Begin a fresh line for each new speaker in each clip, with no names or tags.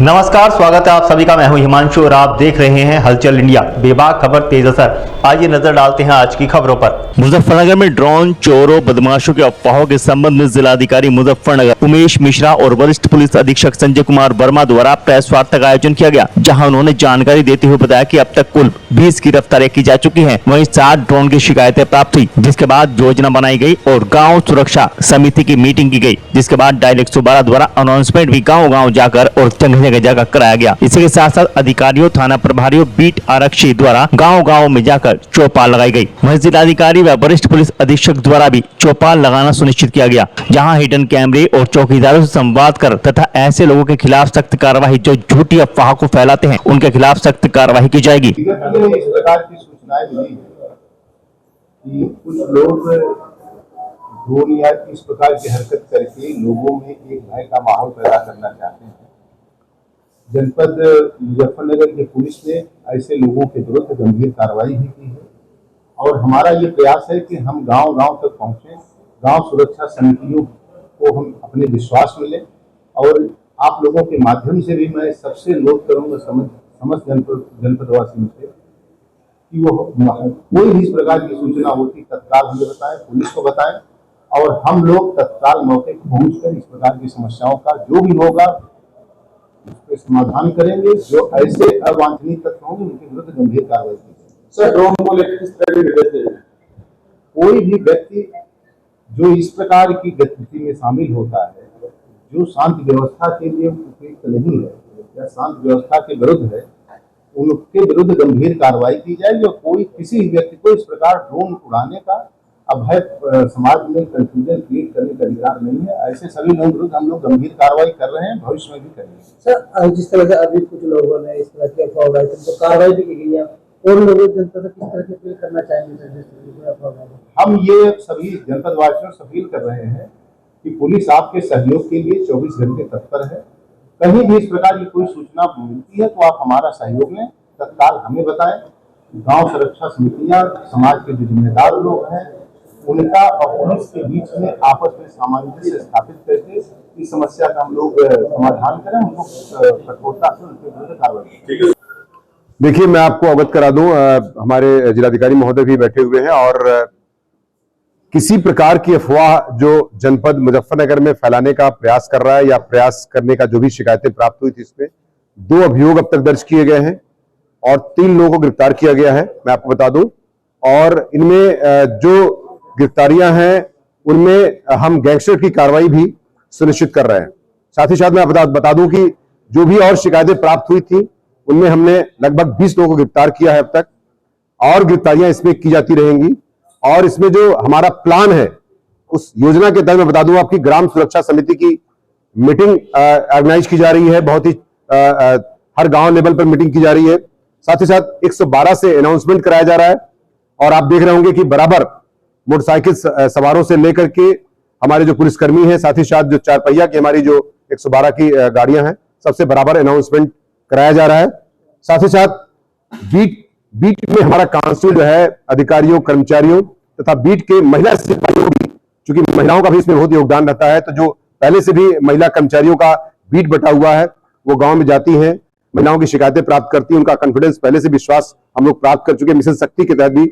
नमस्कार, स्वागत है आप सभी का। मैं हूं हिमांशु और आप देख रहे हैं हलचल इंडिया। बेबाक खबर तेज असर। आइए नजर डालते हैं आज की खबरों पर। मुजफ्फरनगर में ड्रोन चोरों बदमाशों के अफवाहों के संबंध में जिलाधिकारी मुजफ्फरनगर उमेश मिश्रा और वरिष्ठ पुलिस अधीक्षक संजय कुमार वर्मा द्वारा प्रेस वार्ता का आयोजन किया गया, जहां उन्होंने जानकारी देते हुए बताया कि अब तक कुल 20 गिरफ्तारियां की जा चुकी हैं। वहीं 7 ड्रोन की शिकायतें प्राप्त हुई, जिसके बाद योजना बनाई गई और गाँव सुरक्षा समिति की मीटिंग की गई, जिसके बाद डायल 112 द्वारा अनाउंसमेंट भी गाँव जाकर और जगह कराया गया। इसी के साथ साथ अधिकारियों, थाना प्रभारियों, बीट आरक्षी द्वारा गांव में जाकर चौपाल लगाई गई। वहीं जिलाधिकारी व वरिष्ठ पुलिस अधीक्षक द्वारा भी चौपाल लगाना सुनिश्चित किया गया, जहां हिडन कैमरे और चौकीदारों से संवाद कर तथा ऐसे लोगों के खिलाफ सख्त कार्रवाई जो झूठी अफवाह को फैलाते हैं, उनके खिलाफ सख्त कार्रवाई की जाएगी।
इस प्रकार की सूचनाएं मिली कि कुछ लोग ड्रोन या इस प्रकार की हरकत करके लोगों में एक भय का माहौल पैदा करना चाहते हैं। जनपद मुजफ्फरनगर की पुलिस ने ऐसे लोगों के विरुद्ध गंभीर कार्रवाई भी की है और हमारा ये प्रयास है कि हम गांव तक पहुंचे, गांव सुरक्षा समितियों को हम अपने विश्वास में लें और आप लोगों के माध्यम से भी मैं सबसे अनुरोध करूंगा समस्त जनपदवासियों से कि वो कोई भी इस प्रकार की सूचना होती तत्काल हमें बताएं, पुलिस को बताएं और हम लोग तत्काल मौके पर पहुंचकर इस प्रकार की समस्याओं का जो भी होगा उसके समाधान करेंगे। जो ऐसे अवांछनीय तत्व होंगे उनके विरुद्ध गंभीर कार्रवाई की जाएगी।
सर, ड्रोन को लेकर किस तरह के निर्देश देंगे?
कोई भी व्यक्ति जो इस प्रकार की गतिविधि में शामिल होता है, जो शांति व्यवस्था के लिए उपयुक्त नहीं है या शांति व्यवस्था के विरुद्ध है, उनके विरुद्ध गंभीर कार्रवाई की जाएगी। और कोई किसी व्यक्ति को इस प्रकार ड्रोन उड़ाने का अभय समाज में कंफ्यूजन क्रिएट करने का अधिकार नहीं है। ऐसे सभी लोगों विरुद्ध हम लोग गंभीर कार्रवाई कर रहे हैं, भविष्य में भी करेंगे।
सर, जिस तरह से अभी कुछ लोगों ने इस तरह की अफवाह उड़ाई तो कार्रवाई भी की गई है और लोगों जनता से किस तरह की अपील करना चाहेंगे?
हम ये सभी जनपद वासियों से अपील कर रहे हैं कि पुलिस आपके सहयोग के लिए 24 घंटे तत्पर है। कहीं भी इस प्रकार की कोई सूचना मिलती है तो आप हमारा सहयोग लें, तत्काल हमें बताएं। गांव सुरक्षा समितियां, समाज के जो जिम्मेदार लोग हैं, उनका और पुलिस के बीच में आपस में सामंजस्य स्थापित करके इस समस्या का हम लोग समाधान करें, उनको कठोरता से उनके विरुद्ध कार्रवाई।
देखिए, मैं आपको अवगत करा दूं, हमारे जिलाधिकारी महोदय भी बैठे हुए हैं और किसी प्रकार की अफवाह जो जनपद मुजफ्फरनगर में फैलाने का प्रयास कर रहा है या प्रयास करने का जो भी शिकायतें प्राप्त हुई थी, इसमें 2 अभियोग अब तक दर्ज किए गए हैं और 3 लोगों को गिरफ्तार किया गया है, मैं आपको बता दूं। और इनमें जो गिरफ्तारियां हैं उनमें हम गैंगस्टर की कार्रवाई भी सुनिश्चित कर रहे हैं। साथ ही साथ मैं बता दूं कि जो भी और शिकायतें प्राप्त हुई थी उनमें हमने लगभग 20 लोगों को गिरफ्तार किया है अब तक, और गिरफ्तारियां इसमें की जाती रहेंगी। और इसमें जो हमारा प्लान है उस योजना के तहत मैं बता दूं आपकी ग्राम सुरक्षा समिति की मीटिंग ऑर्गेनाइज की जा रही है, बहुत ही हर गांव लेवल पर मीटिंग की जा रही है। साथ ही साथ 112 से अनाउंसमेंट कराया जा रहा है और आप देख रहे होंगे कि बराबर मोटरसाइकिल सवारों से लेकर के हमारे जो पुलिसकर्मी हैं, साथ ही साथ जो 4 पहिया की हमारी जो 112 की गाड़ियां हैं, सबसे बराबर अनाउंसमेंट कराया जा रहा है। साथ ही साथ बीट में हमारा काउंसिल जो है अधिकारियों, कर्मचारियों तथा बीट के महिला सिपाहियों भी, चूंकि महिलाओं का भी इसमें बहुत योगदान रहता है, तो जो पहले से भी महिला कर्मचारियों का बीट बटा हुआ है, वो गांव में जाती हैं, महिलाओं की शिकायतें प्राप्त करती हैं, उनका कॉन्फिडेंस पहले से विश्वास हम लोग प्राप्त कर चुके हैं। मिशन शक्ति के तहत भी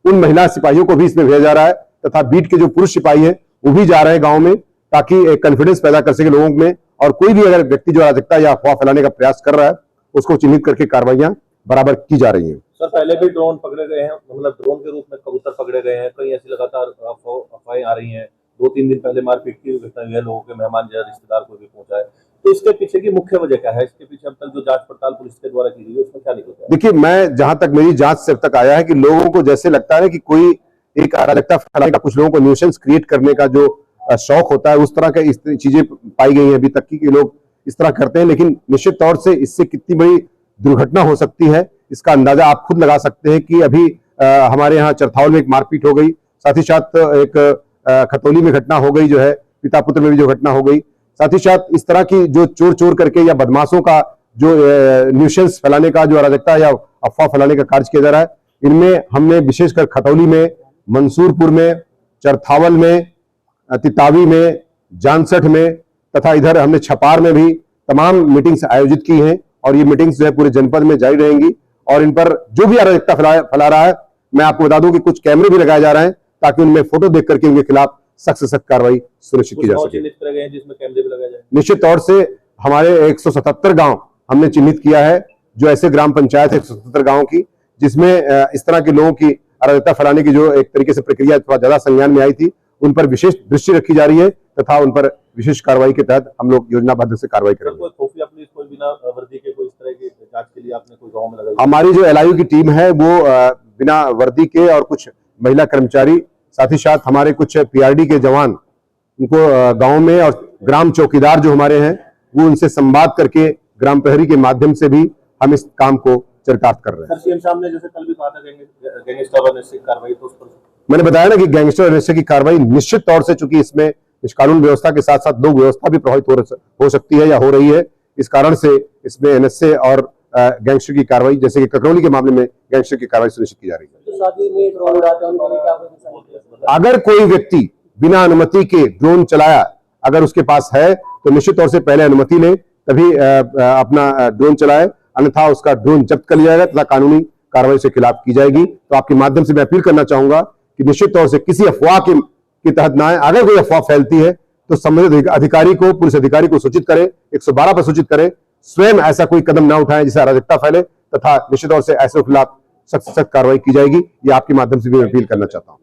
उन महिला सिपाहियों को भी इसमें भेजा जा रहा है तथा बीट के जो पुरुष सिपाही हैं वो भी जा रहे हैं गांव में, ताकि एक कॉन्फिडेंस पैदा कर सके लोगों में। और कोई भी अगर व्यक्ति जो अराजकता या अफवाह फैलाने का प्रयास कर रहा है उसको चिन्हित करके कार्रवाइयां बराबर की जा रही हैं।
सर, पहले भी ड्रोन पकड़े गए हैं, मतलब ड्रोन के रूप में कबूतर पकड़े गए हैं, कई ऐसी लगातार अफवाहें आ रही हैं। 2-3 दिन पहले मारपीट की घटना हुई है, लोगों के मेहमान या रिश्तेदार को भी पहुंचा है, तो इसके पीछे की मुख्य वजह क्या है? इसके पीछे अब तक जो जांच पड़ताल पुलिस के द्वारा की गई है उसमें क्या निकलता है?
देखिए, मैं जहां तक मेरी जांच से अब तक आया है कि लोगों को जैसे लगता है कि कोई एक अराजकता फैलाने का, कुछ लोगों को न्यूसेंस क्रिएट करने का जो शौक होता है, उस तरह के इस चीजें पाई गई हैं अभी तक की लोग इस तरह करते हैं। लेकिन निश्चित तौर से इससे कितनी बड़ी दुर्घटना हो सकती है इसका अंदाजा आप खुद लगा सकते हैं कि अभी हमारे यहाँ चरथावल में एक मारपीट हो गई, साथ ही साथ एक खतौली में घटना हो गई, जो है पिता पुत्र में भी जो घटना हो गई। साथ ही साथ इस तरह की जो चोर करके या बदमाशों का जो न्यूसेंस फैलाने का, जो अराजकता या अफवाह फैलाने का कार्य किया जा रहा है, इनमें हमने विशेषकर खतौली में, मंसूरपुर में, चरथावल में, तितावी में, जानसठ में तथा इधर हमने छपार में भी तमाम मीटिंग्स आयोजित की हैं और ये मीटिंग्स जो है पूरे जनपद में जारी रहेंगी और इन पर जो भी अराजकता फैला रहा है, मैं आपको बता दूं कि कुछ कैमरे भी लगाए जा रहे हैं ताकि उनमें फोटो देख करके उनके खिलाफ सख्त से सख्त कार्रवाई सुनिश्चित की जा सके।
चिन्हित करे गए हैं जिसमें कैमरे भी लगाए जाए।
निश्चित तौर से हमारे 177 गांव हमने चिन्हित किया है, जो ऐसे ग्राम पंचायत 177 गांव की जिसमें इस तरह के लोगों की अराजकता फैलाने की जो एक तरीके से प्रक्रिया थोड़ा ज्यादा संज्ञान में आई थी, उन पर विशेष दृष्टि रखी जा रही है तथा उन पर विशेष कार्रवाई के तहत हम लोग योजनाबद्ध से कार्रवाई करेंगे।
कोई खुफिया पुलिस कोई बिना वर्दी के कोई इस तरह की जांच के लिए आपने कोई गांव में लगाई?
हमारी जो एलआईयू की टीम है वो बिना वर्दी के और कुछ महिला कर्मचारी, साथ ही साथ हमारे कुछ पीआरडी के जवान, उनको गांव में और ग्राम चौकीदार जो हमारे हैं वो उनसे संवाद करके ग्राम प्रहरी के माध्यम से भी हम इस काम को चरितार्थ कर रहे हैं।
सीएम साहब ने जैसे कल भी कहा था गैंगस्टर और निश्चित कार्रवाई, तो उस पर
मैंने बताया ना कि गैंगस्टर और निश्चय की कार्रवाई निश्चित तौर से, चूंकि इसमें इस कानून व्यवस्था के साथ साथ लोक व्यवस्था भी प्रभावित हो सकती है या हो रही है, इस कारण से इसमें एनएसए और गैंगस्टर की कार्रवाई, जैसे कि ककरौली के मामले में गैंगस्टर की कार्रवाई सुनिश्चित की जा रही है। अगर कोई व्यक्ति बिना अनुमति के ड्रोन चलाया अगर उसके पास है तो निश्चित तौर से पहले अनुमति ले तभी अपना ड्रोन चलाए, अन्यथा उसका ड्रोन जब्त कर लिया जाएगा तथा कानूनी कार्रवाई से खिलाफ की जाएगी। तो आपके माध्यम से मैं अपील करना चाहूंगा कि निश्चित तौर से किसी अफवाह के तहत ना आए। अगर कोई अफवाह फैलती है तो संबंधित अधिकारी को, पुलिस अधिकारी को सूचित करें, 112 पर सूचित करें, स्वयं ऐसा कोई कदम ना उठाएं जिससे अराजकता फैले, तथा निश्चित तौर से ऐसे खिलाफ सख्त कार्रवाई की जाएगी। ये आपके माध्यम से भी मैं अपील करना चाहता हूं।